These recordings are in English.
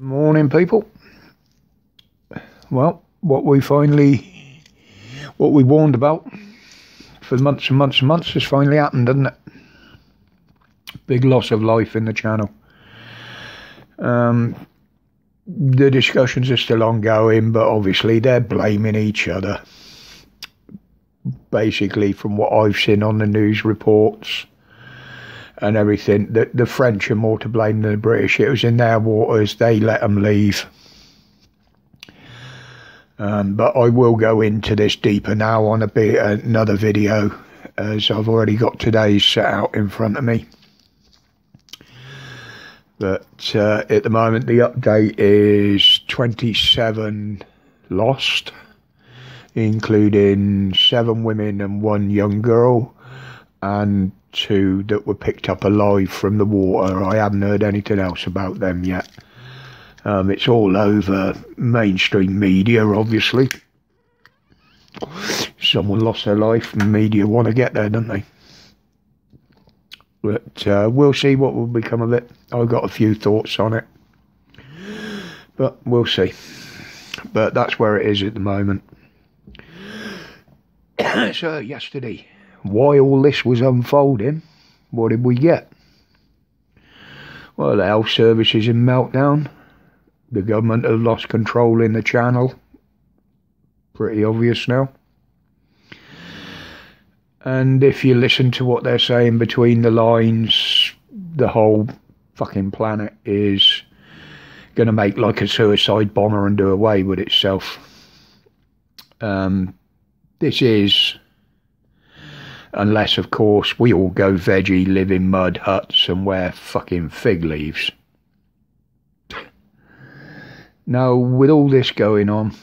Morning, people. Well, what we warned about for months and months and months has finally happened, hasn't it? Big loss of life in the channel. The discussions are still ongoing, but obviously they're blaming each other. Basically, from what I've seen on the news reports and everything, the French are more to blame than the British. It was in their waters, they let them leave. But I will go into this deeper now on another video, as I've already got today's set out in front of me. But at the moment the update is 27 lost, including 7 women and 1 young girl, and 2 that were picked up alive from the water. I haven't heard anything else about them yet. It's all over mainstream media, obviously. Someone lost their life and media want to get there, don't they? But we'll see what will become of it. I've got a few thoughts on it, but we'll see. But that's where it is at the moment. So yesterday, why all this was unfolding, what did we get? Well, the health service is in meltdown. The government have lost control in the channel. Pretty obvious now. And if you listen to what they're saying between the lines, the whole fucking planet is going to make like a suicide bomber and do away with itself. This is, unless of course we all go veggie, live in mud huts and wear fucking fig leaves. Now, with all this going on,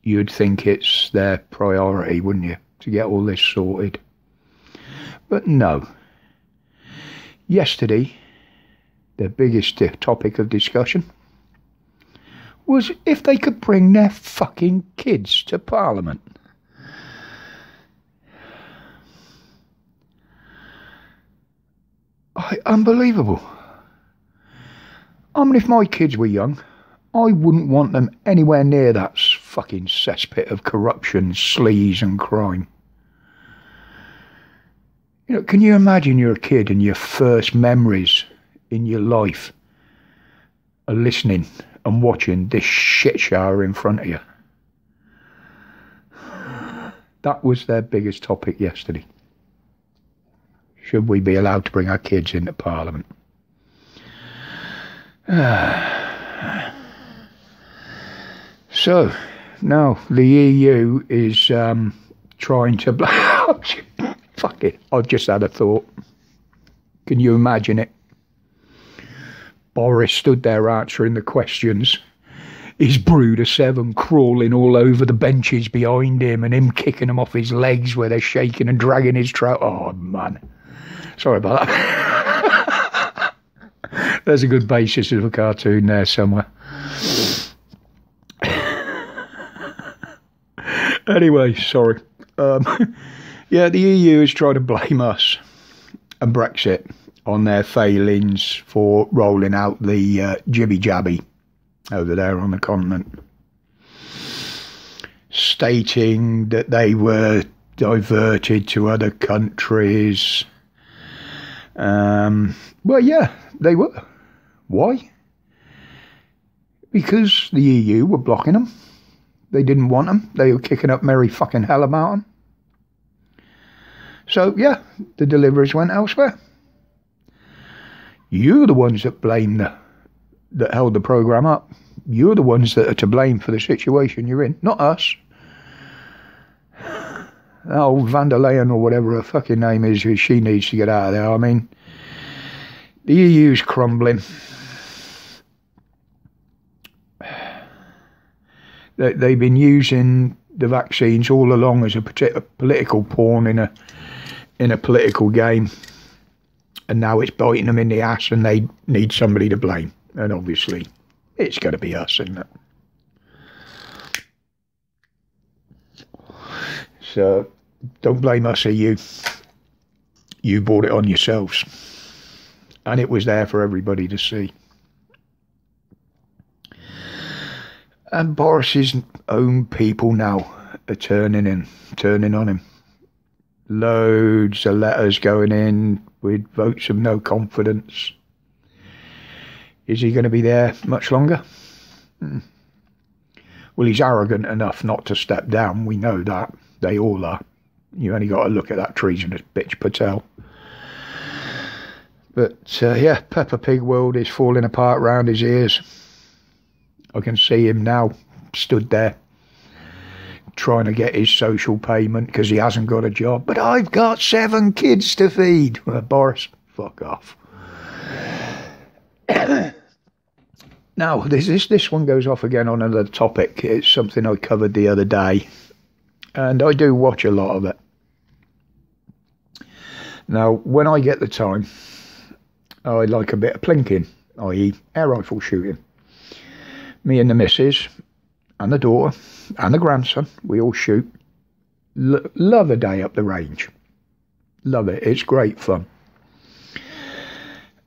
you'd think it's their priority, wouldn't you, to get all this sorted? But no. Yesterday, the biggest topic of discussion was if they could bring their fucking kids to Parliament. Unbelievable. I mean, if my kids were young, I wouldn't want them anywhere near that fucking cesspit of corruption, sleaze and crime. You know, can you imagine you're a kid and your first memories in your life are listening and watching this shit shower in front of you? That was their biggest topic yesterday. Should we be allowed to bring our kids into Parliament? So, now the EU is trying to... Fuck it, I've just had a thought. Can you imagine it? Boris stood there answering the questions. His brood of 7 crawling all over the benches behind him and him kicking them off his legs where they're shaking and dragging his trout. Oh, man. Sorry about that. There's a good basis of a cartoon there somewhere. Anyway, sorry. Yeah, the EU is trying to blame us and Brexit on their failings for rolling out the jibby-jabby over there on the continent, stating that they were diverted to other countries. Well, yeah, they were. Why? Because the EU were blocking them. They didn't want them. They were kicking up merry fucking hell about them. So, yeah, the deliverers went elsewhere. You're the ones that that held the programme up. You're the ones that are to blame for the situation you're in, not us. Oh, van der Leyen or whatever her fucking name is, she needs to get out of there. I mean, the EU's crumbling. They've been using the vaccines all along as a political pawn in a political game, and now it's biting them in the ass, and they need somebody to blame. And obviously, it's going to be us, isn't it? So don't blame us, EU. You brought it on yourselves, and it was there for everybody to see. And Boris's own people now are turning on him. Loads of letters going in with votes of no confidence. Is he going to be there much longer? Well, he's arrogant enough not to step down. We know that. They all are. You only got to look at that treasonous bitch Patel. But yeah, Peppa Pig world is falling apart round his ears. I can see him now, stood there, trying to get his social payment because he hasn't got a job. But I've got 7 kids to feed. Well, Boris, fuck off. Now, this one goes off again on another topic. It's something I covered the other day, and I do watch a lot of it. Now, when I get the time, I like a bit of plinking, i.e. air rifle shooting. Me and the missus, and the daughter, and the grandson, we all shoot. Love a day up the range. Love it. It's great fun.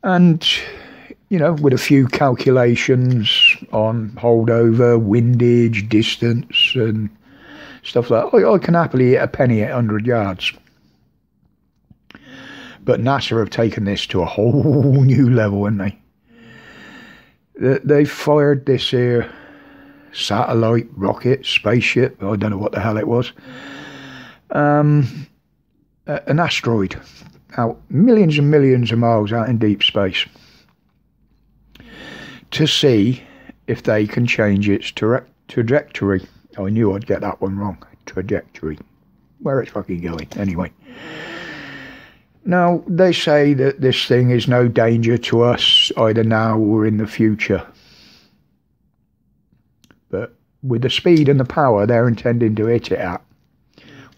And, you know, with a few calculations on holdover, windage, distance, and stuff like that, I can happily hit a penny at 100 yards. But NASA have taken this to a whole new level, haven't they? They've fired this here satellite, rocket, spaceship, I don't know what the hell it was, an asteroid out millions and millions of miles out in deep space to see if they can change its trajectory. I knew I'd get that one wrong. Trajectory. Where it's fucking going, anyway. Now, they say that this thing is no danger to us, either now or in the future. But with the speed and the power they're intending to hit it at,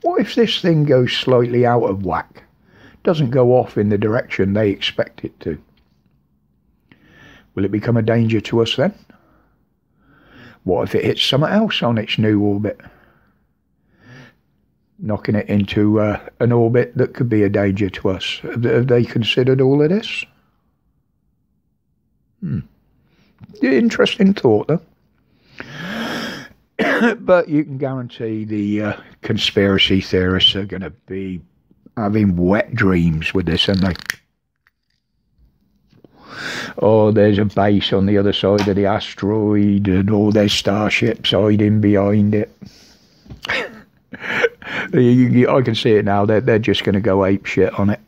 what if this thing goes slightly out of whack? Doesn't go off in the direction they expect it to? Will it become a danger to us then? What if it hits something else on its new orbit? Knocking it into an orbit that could be a danger to us. Have they considered all of this? Interesting thought, though. But you can guarantee the conspiracy theorists are going to be having wet dreams with this, aren't they? Oh, there's a base on the other side of the asteroid, and all their starships hiding behind it. I can see it now. They're just going to go ape shit on it.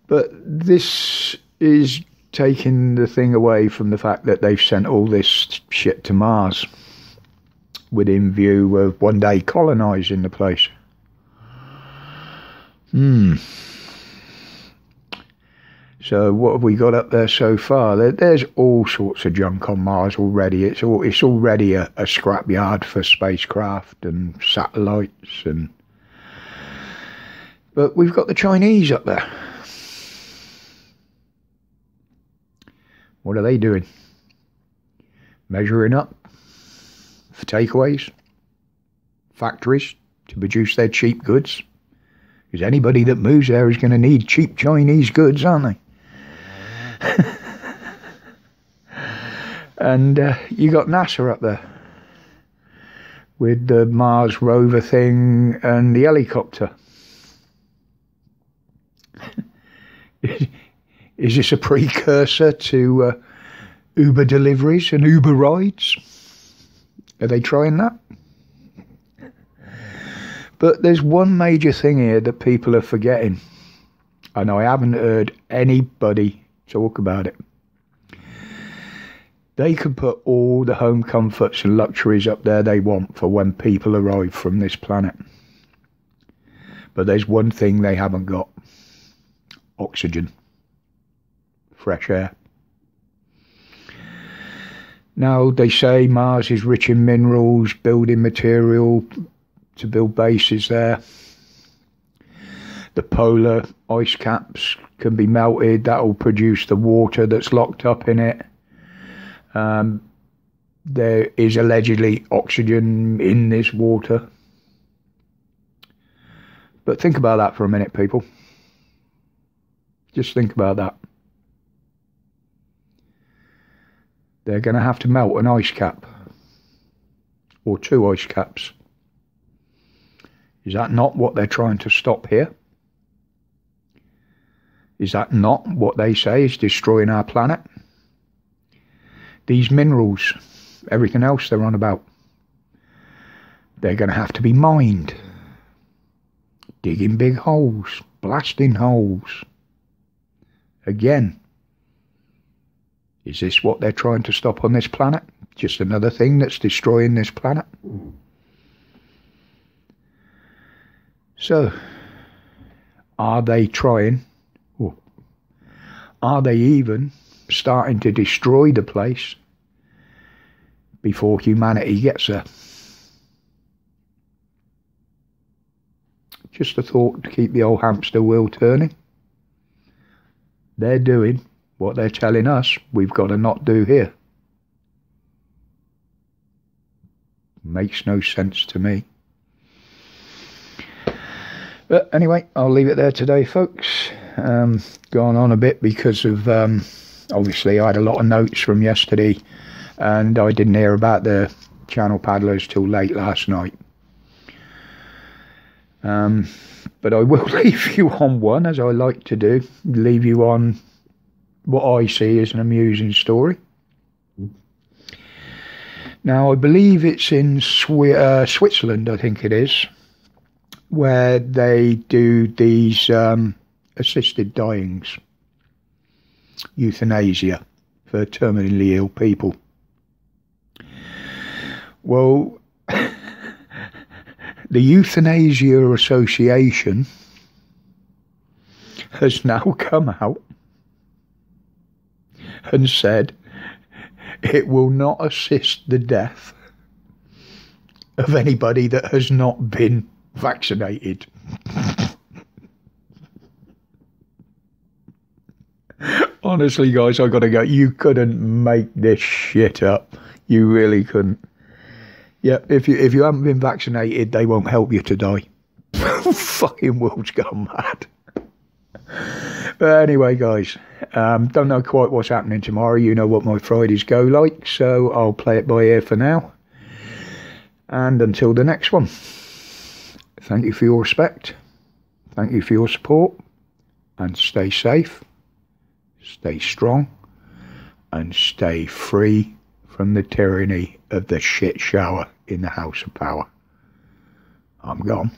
But this is taking the thing away from the fact that they've sent all this shit to Mars within view of one day colonising the place. So what have we got up there so far? There's all sorts of junk on Mars already. It's already a scrapyard for spacecraft and satellites, but we've got the Chinese up there. What are they doing? Measuring up for takeaways, factories to produce their cheap goods. Because anybody that moves there is going to need cheap Chinese goods, aren't they? And you got NASA up there with the Mars rover thing and the helicopter. Is this a precursor to Uber deliveries and Uber rides? Are they trying that? But there's one major thing here that people are forgetting, and I haven't heard anybody talk about it. They can put all the home comforts and luxuries up there they want for when people arrive from this planet. But there's one thing they haven't got. Oxygen. Fresh air. Now, they say Mars is rich in minerals, building material to build bases there. The polar ice caps can be melted. That will produce the water that's locked up in it. There is allegedly oxygen in this water. But think about that for a minute, people. Just think about that. they're going to have to melt an ice cap. Or 2 ice caps. Is that not what they're trying to stop here? Is that not what they say is destroying our planet? These minerals, everything else they're on about, they're going to have to be mined. Digging big holes, blasting holes. Again, is this what they're trying to stop on this planet? Just another thing that's destroying this planet? So, are they trying, or are they even starting to destroy the place before humanity gets there? Just a thought to keep the old hamster wheel turning. They're doing what they're telling us we've got to not do here. Makes no sense to me. But anyway, I'll leave it there today, folks. Gone on a bit because of, obviously I had a lot of notes from yesterday and I didn't hear about the channel paddlers till late last night. But I will leave you on one, as I like to do. Leave you on what I see as an amusing story. Now, I believe it's in Switzerland, I think it is, where they do these assisted dyings, euthanasia for terminally ill people. Well, the Euthanasia Association has now come out and said it will not assist the death of anybody that has not been vaccinated. Honestly, guys, I gotta go. You couldn't make this shit up. You really couldn't. Yeah, if you haven't been vaccinated, they won't help you to die. Fucking world's gone mad. But anyway, guys, don't know quite what's happening tomorrow. You know what my Fridays go like, so I'll play it by ear for now. And until the next one, thank you for your respect. Thank you for your support. And stay safe, stay strong, and stay free from the tyranny of the shit shower in the House of Power. I'm gone.